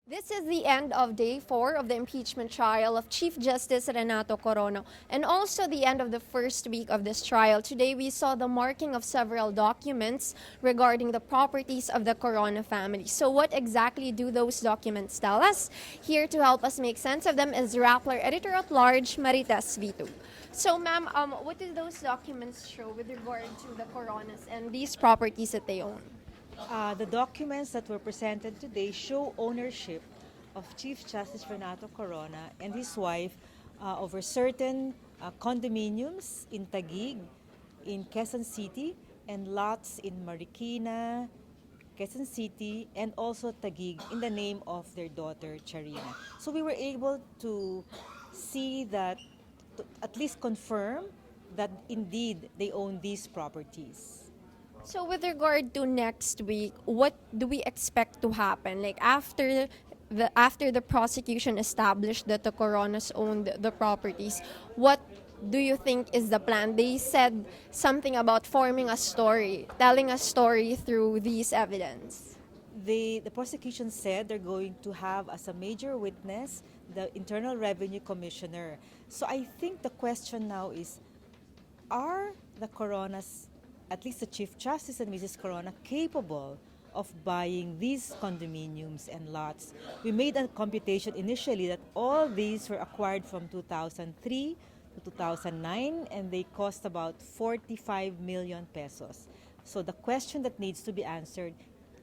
This is the end of day 4 of the impeachment trial of Chief Justice Renato Corono and also the end of the first week of this trial. Today we saw the marking of several documents regarding the properties of the Corono family. So what exactly do those documents tell us? Here to help us make sense of them is Rappler Editor-at-Large Danguilan-Vitug. So ma'am, what do those documents show with regard to the Coronas and these properties that they own? The documents that were presented today show ownership of Chief Justice Renato Corona and his wife over certain condominiums in Taguig, in Quezon City, and lots in Marikina, Quezon City, and also Taguig in the name of their daughter, Charina. So we were able to see that, to at least confirm that indeed they own these properties. So with regard to next week, what do we expect to happen? Like after the prosecution established that the Coronas owned the properties, what do you think is the plan? They said something about forming a story, telling a story through these evidence. The prosecution said they're going to have as a major witness the Internal Revenue Commissioner. So I think the question now is, are the Coronas, at least the Chief Justice and Mrs. Corona, capable of buying these condominiums and lots? We made a computation initially that all these were acquired from 2003 to 2009 and they cost about 45 million pesos. So the question that needs to be answered,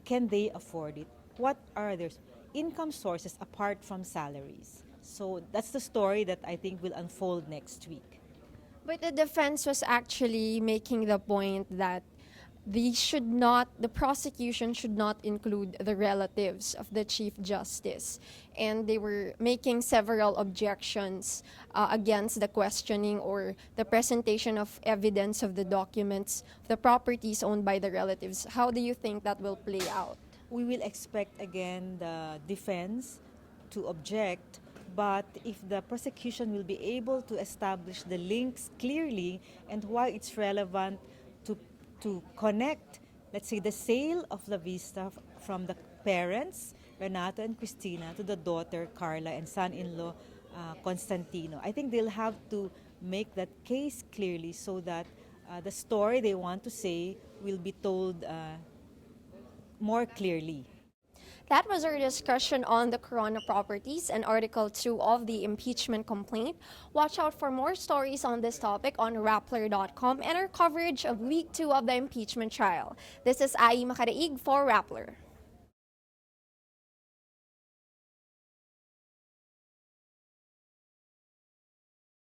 can they afford it? What are their income sources apart from salaries? So that's the story that I think will unfold next week. But the defense was actually making the point that the prosecution should not include the relatives of the Chief Justice. And they were making several objections against the questioning or the presentation of evidence of the documents, the properties owned by the relatives. How do you think that will play out? We will expect again the defense to object, but if the prosecution will be able to establish the links clearly and why it's relevant to connect, let's say, the sale of La Vista from the parents, Renato and Cristina, to the daughter, Carla, and son-in-law, Constantino. I think they'll have to make that case clearly so that the story they want to say will be told more clearly. That was our discussion on the Corona properties and Article 2 of the impeachment complaint. Watch out for more stories on this topic on Rappler.com and our coverage of Week 2 of the impeachment trial. This is Ai Makaraig for Rappler.